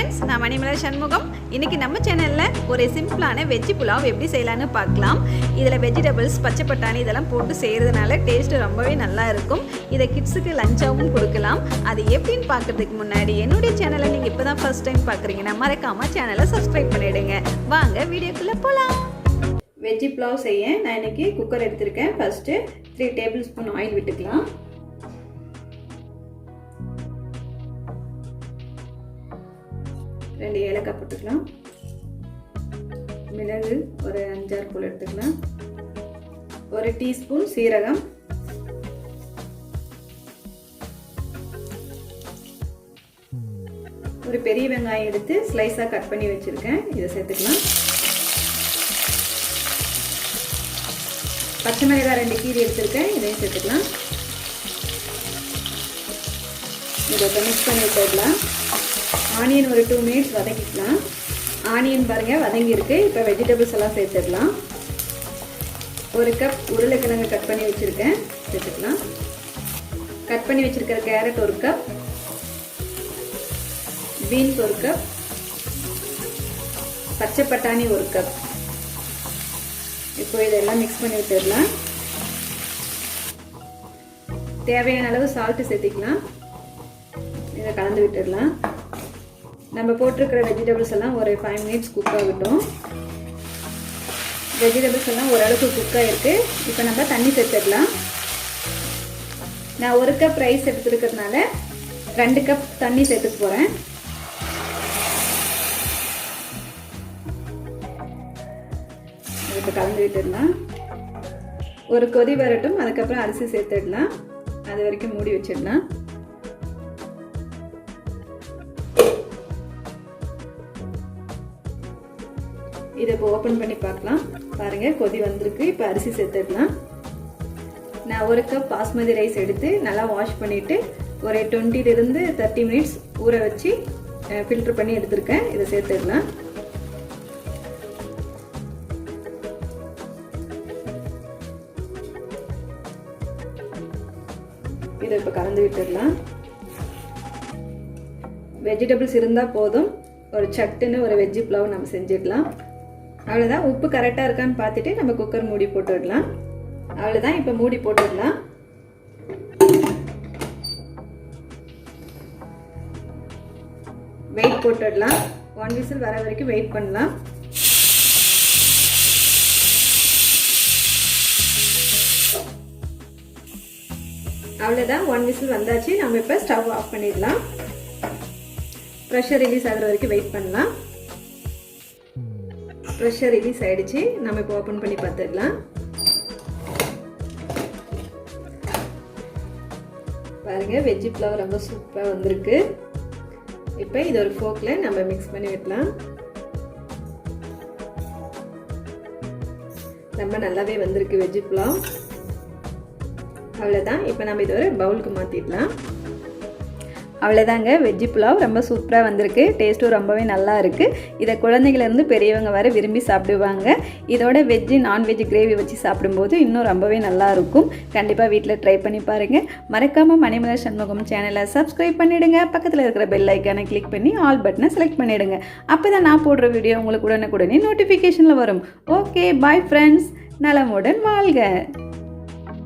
Friends, நான் மணிமலர் சண்முகம். இன்றைக்கி நம்ம சேனலில் ஒரு சிம்பிளான வெஜ்ஜி புலாவ் எப்படி செய்யலான்னு பார்க்கலாம். இதில் வெஜிடபிள்ஸ், பச்சை பட்டாணி இதெல்லாம் போட்டு செய்கிறதுனால டேஸ்ட்டு ரொம்பவே நல்லா இருக்கும். இதை கிட்ஸுக்கு லஞ்சாகவும் கொடுக்கலாம். அது எப்படின்னு பார்க்குறதுக்கு முன்னாடி என்னுடைய சேனலை நீங்கள் இப்போ தான் ஃபர்ஸ்ட் டைம் பார்க்குறீங்கன்னா மறக்காமல் சேனலை சப்ஸ்கிரைப் பண்ணிவிடுங்க. வாங்க வீடியோக்குள்ளே போகலாம். வெஜ்ஜி புலாவ் செய்ய நான் இன்றைக்கி குக்கர் எடுத்திருக்கேன். ஃபஸ்ட்டு 3 டேபிள் ஸ்பூன் ஆயில் விட்டுக்கலாம். ரெண்டு ஏலக்காய் போட்டுக்கலாம். மிளகு ஒரு 5-6 போல் எடுத்துக்கலாம். ஒரு டீஸ்பூன் சீரகம், ஒரு பெரிய வெங்காயம் எடுத்து ஸ்லைஸாக கட் பண்ணி வச்சுருக்கேன், இதை சேர்த்துக்கலாம். பச்சை மிளகாய் 2 கீரை எடுத்துருக்கேன், இதையும் சேர்த்துக்கலாம். இதை மிக்ஸ் பண்ணி விட்டுடலாம். ஆனியன் ஒரு 2 மினிட்ஸ் வதக்கிக்கலாம். ஆனியன் பாருங்கள் வதங்கியிருக்கு. இப்போ வெஜிடபிள்ஸ் எல்லாம் சேர்த்துடலாம். ஒரு கப் உருளைக்கிழங்கு கட் பண்ணி வச்சுருக்கேன், சேர்த்துக்கலாம். கட் பண்ணி வச்சுருக்கிற கேரட் ஒரு கப், பீன்ஸ் ஒரு கப், பச்சை பட்டாணி ஒரு கப். இப்போ இதெல்லாம் மிக்ஸ் பண்ணி விட்டுடலாம். தேவையான அளவு சால்ட்டு சேர்த்திக்கலாம். இதை கலந்து விட்டுடலாம். நம்ம போட்டிருக்கிற வெஜிடபிள்ஸ் எல்லாம் ஒரு 5 மினிட்ஸ் குக் ஆகட்டும். வெஜிடபிள்ஸ் எல்லாம் ஓரளவுக்கு குக் ஆகிருக்கு. இப்போ நம்ம தண்ணி சேர்த்துடலாம். நான் 1 கப் ரைஸ் எடுத்துருக்கிறதுனால 2 கப் தண்ணி சேர்த்துக்க போகிறேன். இப்போ கலந்து விட்டுடலாம். ஒரு கொதி வரட்டும், அதுக்கப்புறம் அரிசி சேர்த்துடலாம். அது வரைக்கும் மூடி வச்சிடலாம். இதை இப்போ ஓப்பன் பண்ணி பார்க்கலாம். பாருங்கள் கொதி வந்திருக்கு. இப்போ அரிசி சேர்த்துடலாம். நான் 1 கப் பாஸ்மதி ரைஸ் எடுத்து நல்லா வாஷ் பண்ணிவிட்டு ஒரு 20 to 30 மினிட்ஸ் ஊற வச்சு ஃபில்டர் பண்ணி எடுத்துருக்கேன். இதை சேர்த்துடலாம். இதை இப்போ கலந்து விட்டுடலாம். வெஜிடபிள்ஸ் இருந்தால் போதும், ஒரு சட்டுன்னு ஒரு வெஜ்ஜி புலாவ் நம்ம செஞ்சிடலாம். அவ்வளோதான். உப்பு கரெக்டாக இருக்கான்னு பார்த்துட்டு நம்ம குக்கர் மூடி போட்டுடலாம். அவ்வளோதான். இப்போ மூடி போட்டுடலாம். வெயிட் போட்டுடலாம். 1 விசில் வர வரைக்கும் வெயிட் பண்ணலாம். அவ்வளோதான். 1 விசில் வந்தாச்சு. நம்ம இப்போ ஸ்டவ் ஆஃப் பண்ணிடலாம். ப்ரெஷர் ரிலீஸ் ஆகிற வரைக்கும் வெயிட் பண்ணலாம். ப்ரெஷர் ரிலீஸ் ஆகிடுச்சு. நம்ம இப்போ ஓப்பன் பண்ணி பார்த்துடலாம். பாருங்கள் வெஜ்ஜி புலாவ் ரொம்ப சூப்பராக வந்திருக்கு. இப்போ இது ஒரு ஃபோக்கில் நம்ம மிக்ஸ் பண்ணி விடலாம். ரொம்ப நல்லாவே வந்திருக்கு வெஜ்ஜி புலாவ். அவ்வளோதான். இப்போ நம்ம இது ஒரு பவுலுக்கு மாற்றிடலாம். அவ்வளோதாங்க. வெஜ்ஜி புலாவ் ரொம்ப சூப்பராக வந்திருக்கு. டேஸ்ட்டும் ரொம்பவே நல்லா இருக்குது. இதை குழந்தைகளிருந்து பெரியவங்க வர விரும்பி சாப்பிடுவாங்க. இதோட வெஜ்ஜு நான்வெஜ் கிரேவி வச்சு சாப்பிடும்போது இன்னும் ரொம்பவே நல்லா இருக்கும். கண்டிப்பாக வீட்டில் ட்ரை பண்ணி பாருங்கள். மறக்காமல் மணிமலர் சண்முகம் சேனலை சப்ஸ்கிரைப் பண்ணிவிடுங்க. பக்கத்தில் இருக்கிற பெல் ஐக்கானை கிளிக் பண்ணி ஆல் பட்டனை செலக்ட் பண்ணிவிடுங்க. அப்போ தான் நான் போடுற வீடியோ உங்களுக்கு உடனுக்குடனே நோட்டிஃபிகேஷனில் வரும். Okay, bye friends. நலமுடன் வாழ்க.